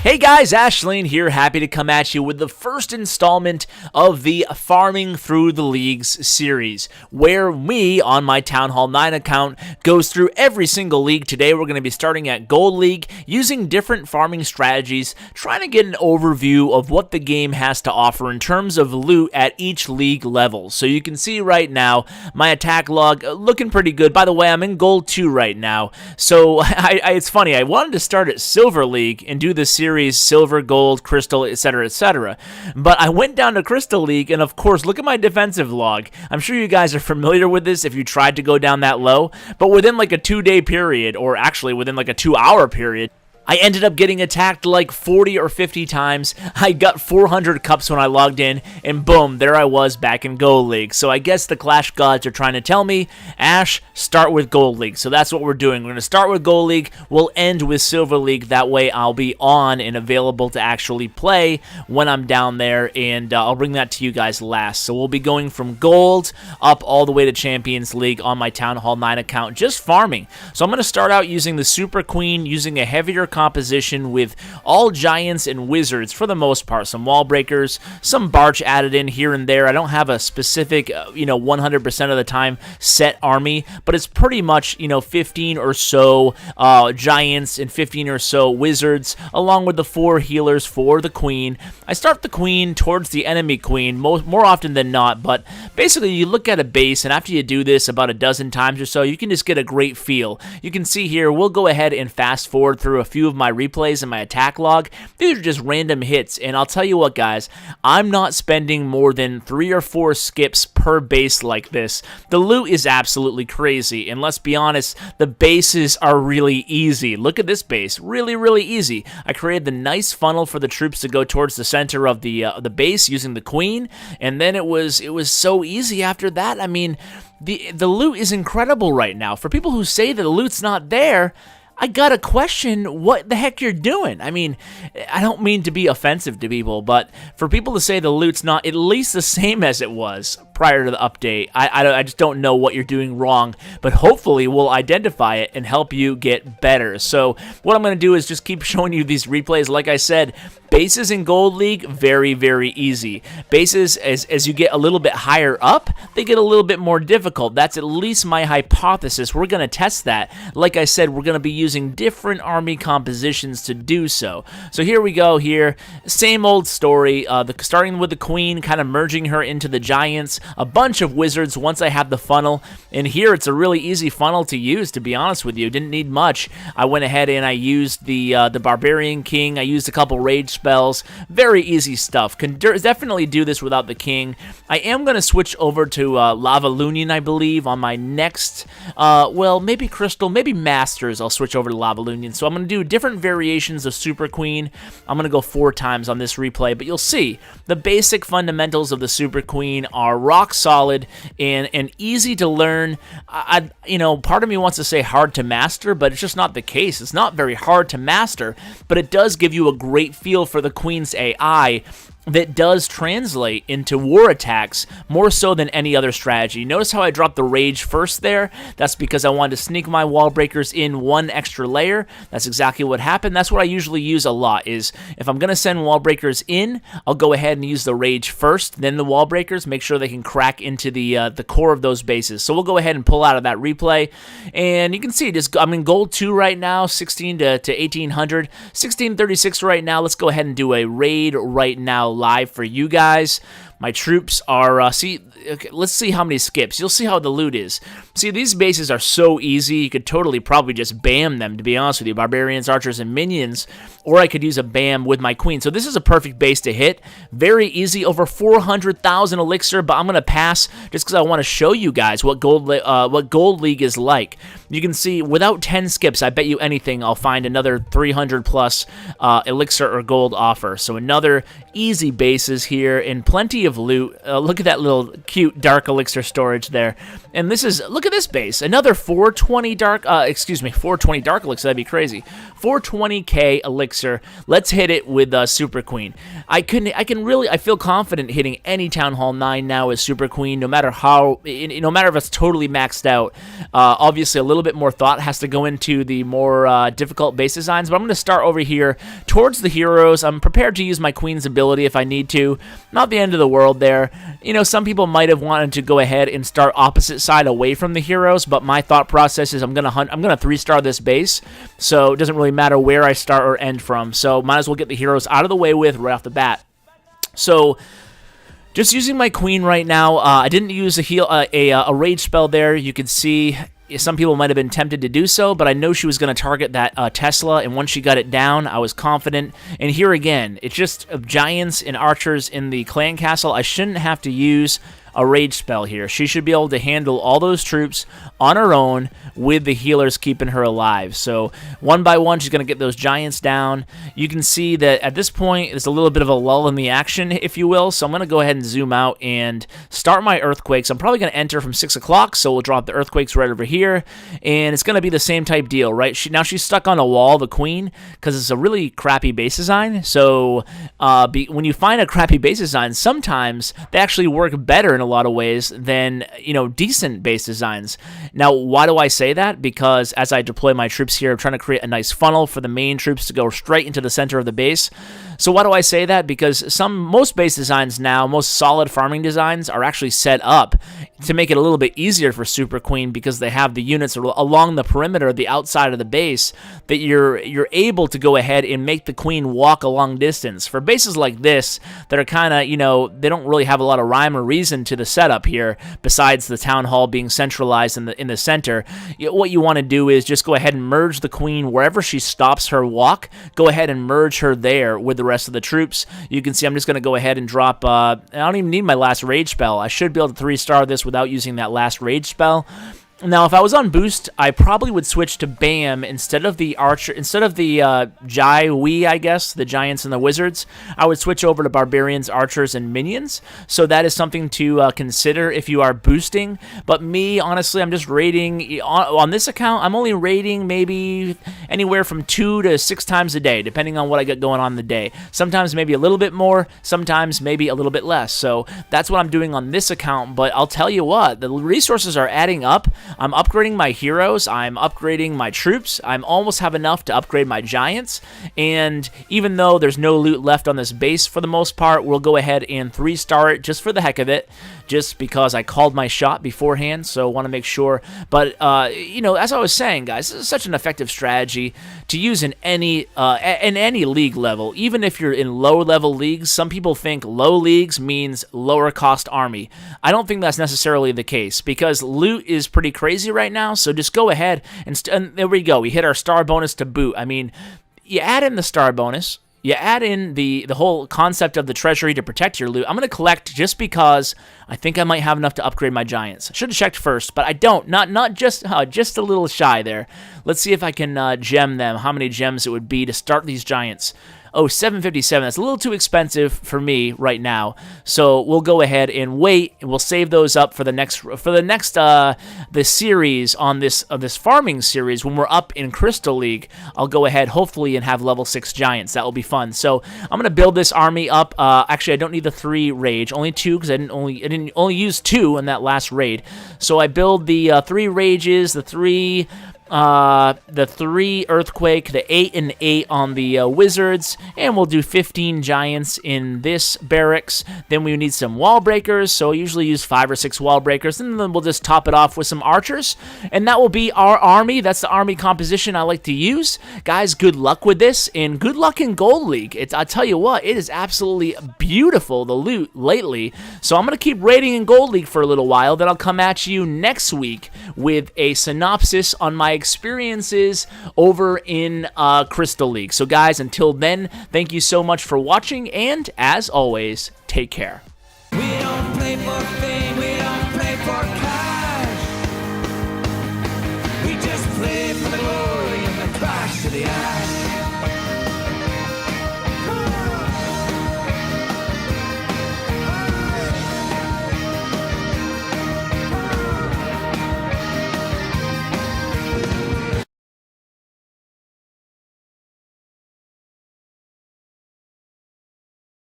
Hey guys, Ashlane here, happy to come at you with the first installment of the Farming Through the Leagues series, where me, on my Town Hall 9 account, goes through every single league. Today we're going to be starting at Gold League, using different farming strategies, trying to get an overview of what the game has to offer in terms of loot at each league level. So you can see right now, my attack log looking pretty good. By the way, I'm in Gold 2 right now, so it's funny, I wanted to start at Silver League and do this series Silver, Gold, Crystal, etc., etc. But I went down to Crystal League, and of course, look at my defensive log. I'm sure you guys are familiar with this if you tried to go down that low, but within like a 2-day period, or actually within like a 2-hour period, I ended up getting attacked like 40 or 50 times. I got 400 cups when I logged in, and boom, there I was back in Gold League. So I guess the Clash gods are trying to tell me, Ash, start with Gold League. So that's what we're doing. We're going to start with Gold League. We'll end with Silver League. That way I'll be on and available to actually play when I'm down there, and I'll bring that to you guys last. So we'll be going from Gold up all the way to Champions League on my Town Hall 9 account, just farming. So I'm going to start out using the Super Queen, using a heavier composition with all giants and wizards for the most part. Some wall breakers, some barch added in here and there. I don't have a specific, 100% of the time set army, but it's pretty much, 15 or so giants and 15 or so wizards, along with the 4 healers for the queen. I start the queen towards the enemy queen more often than not, but basically you look at a base, and after you do this about a dozen times or so, you can just get a great feel. You can see here, we'll go ahead and fast forward through a few of my replays and my attack log. These are just random hits, and I'll tell you what, guys, I'm not spending more than 3 or 4 skips per base like this. The loot is absolutely crazy, and let's be honest, the bases are really easy. Look at this base, really, really easy. I created the nice funnel for the troops to go towards the center of the base using the queen, and then it was so easy after that. I mean, the loot is incredible right now. For people who say that the loot's not there, I gotta question what the heck you're doing. I mean, I don't mean to be offensive to people, but for people to say the loot's not at least the same as it was prior to the update, I just don't know what you're doing wrong, but hopefully we'll identify it and help you get better. So what I'm going to do is just keep showing you these replays. Like I said, bases in Gold League, very, very easy. Bases, as you get a little bit higher up, they get a little bit more difficult. That's at least my hypothesis. We're going to test that. Like I said, we're going to be using different army compositions to do so. So here we go here. Same old story. Starting with the queen, kind of merging her into the giants. A bunch of wizards once I have the funnel. And here it's a really easy funnel to use, to be honest with you. Didn't need much. I went ahead and I used the Barbarian King. I used a couple rage spells. Very easy stuff. Can definitely do this without the king. I am going to switch over to Lava Lunion, I believe, on my next, well, maybe Crystal, maybe Masters. I'll switch over to Lava Lunion. So I'm going to do different variations of Super Queen. I'm going to go 4 times on this replay, but you'll see the basic fundamentals of the Super Queen are rock solid and easy to learn. Part of me wants to say hard to master, but it's just not the case. It's not very hard to master, but it does give you a great feel for the Queen's AI that does translate into war attacks more so than any other strategy. Notice how I dropped the rage first there? That's because I wanted to sneak my wall breakers in 1 extra layer. That's exactly what happened. That's what I usually use a lot, is if I'm going to send wall breakers in, I'll go ahead and use the rage first, then the wall breakers, make sure they can crack into the core of those bases. So we'll go ahead and pull out of that replay, and you can see I'm in Gold 2 right now, 16 to 1800, 1636 right now. Let's go ahead and do a raid right now live for you guys. My troops are, okay, let's see how many skips. You'll see how the loot is. See, these bases are so easy, you could totally probably just bam them, to be honest with you. Barbarians, archers, and minions. Or I could use a bam with my queen. So this is a perfect base to hit. Very easy, over 400,000 elixir, but I'm going to pass just because I want to show you guys what Gold League is like. You can see, without 10 skips, I bet you anything I'll find another 300 plus elixir or gold offer. So another easy bases here, and plenty of of loot. Look at that little cute dark elixir storage there. And this is, look at this base. Another 420 dark, 420 dark elixir. That'd be crazy. 420k elixir. Let's hit it with Super Queen. I feel confident hitting any Town Hall 9 now as Super Queen, no matter if it's totally maxed out. Obviously, a little bit more thought has to go into the more difficult base designs, but I'm going to start over here towards the heroes. I'm prepared to use my Queen's ability if I need to. Not the end of the world there. You know, some people might have wanted to go ahead and start opposite side away from the heroes, but my thought process is I'm going to 3-star this base, so it doesn't really matter where I start or end from. So might as well get the heroes out of the way with right off the bat. So just using my Queen right now. I didn't use a rage spell there. You can see some people might have been tempted to do so, but I know she was going to target that Tesla, and once she got it down, I was confident. And here again, it's just giants and archers in the clan castle. I shouldn't have to use a rage spell here. She should be able to handle all those troops on her own with the healers keeping her alive. So one by one, she's going to get those giants down. You can see that at this point, there's a little bit of a lull in the action, if you will. So I'm going to go ahead and zoom out and start my earthquakes. I'm probably going to enter from 6 o'clock, so we'll drop the earthquakes right over here. And it's going to be the same type deal, right? Now she's stuck on a wall, the Queen, because it's a really crappy base design. So when you find a crappy base design, sometimes they actually work better in a lot of ways than, you know, decent base designs. Now, why do I say that? Because as I deploy my troops here, I'm trying to create a nice funnel for the main troops to go straight into the center of the base. So why do I say that? Because most base designs now, most solid farming designs are actually set up to make it a little bit easier for Super Queen, because they have the units along the perimeter, the outside of the base, that you're able to go ahead and make the Queen walk a long distance. For bases like this that are kind of, you know, they don't really have a lot of rhyme or reason to the setup here, besides the town hall being centralized in the center. What you want to do is just go ahead and merge the Queen wherever she stops her walk. Go ahead and merge her there with the rest of the troops. You can see I'm just going to go ahead and drop, I don't even need my last rage spell. I should be able to 3-star this without using that last rage spell. Now, if I was on boost, I probably would switch to Bam instead of the Jai-Wee, I guess, the Giants and the Wizards. I would switch over to Barbarians, Archers, and Minions. So that is something to consider if you are boosting. But me, honestly, I'm just raiding, on this account, I'm only raiding maybe anywhere from 2 to 6 times a day, depending on what I got going on in the day. Sometimes maybe a little bit more, sometimes maybe a little bit less. So that's what I'm doing on this account. But I'll tell you what, the resources are adding up. I'm upgrading my heroes, I'm upgrading my troops, I'm almost have enough to upgrade my giants, and even though there's no loot left on this base for the most part, we'll go ahead and 3-star it just for the heck of it, just because I called my shot beforehand, so want to make sure. But, you know, as I was saying, guys, this is such an effective strategy to use in any league level. Even if you're in low-level leagues, some people think low leagues means lower-cost army. I don't think that's necessarily the case, because loot is pretty crazy right now, so just go ahead and there we go. We hit our star bonus to boot. I mean, you add in the star bonus, you add in the whole concept of the treasury to protect your loot. I'm going to collect just because I think I might have enough to upgrade my giants. I should have checked first, but I don't. Not just a little shy there. Let's see if I can gem them, how many gems it would be to start these giants. Oh, 757. That's a little too expensive for me right now. So we'll go ahead and wait, and we'll save those up for the next the series on this farming series when we're up in Crystal League. I'll go ahead hopefully and have level 6 giants. That will be fun. So I'm gonna build this army up. Actually, I don't need the 3 rage, only 2 because I didn't only use 2 in that last raid. So I build the 3 rages, the 3 earthquake, the 8 and 8 on the wizards, and we'll do 15 giants in this barracks. Then we need some wall breakers, so I usually use 5 or 6 wall breakers, and then we'll just top it off with some archers, and that will be our army. That's the army composition I like to use. Guys, good luck with this, and good luck in Gold League. I'll tell you what, it is absolutely beautiful, the loot lately. So I'm going to keep raiding in Gold League for a little while, then I'll come at you next week with a synopsis on my experiences over in Crystal League. So guys, until then, thank you so much for watching, and as always, take care. We don't play for fame, we don't play for cash. We just play for the glory and the crash of the ash.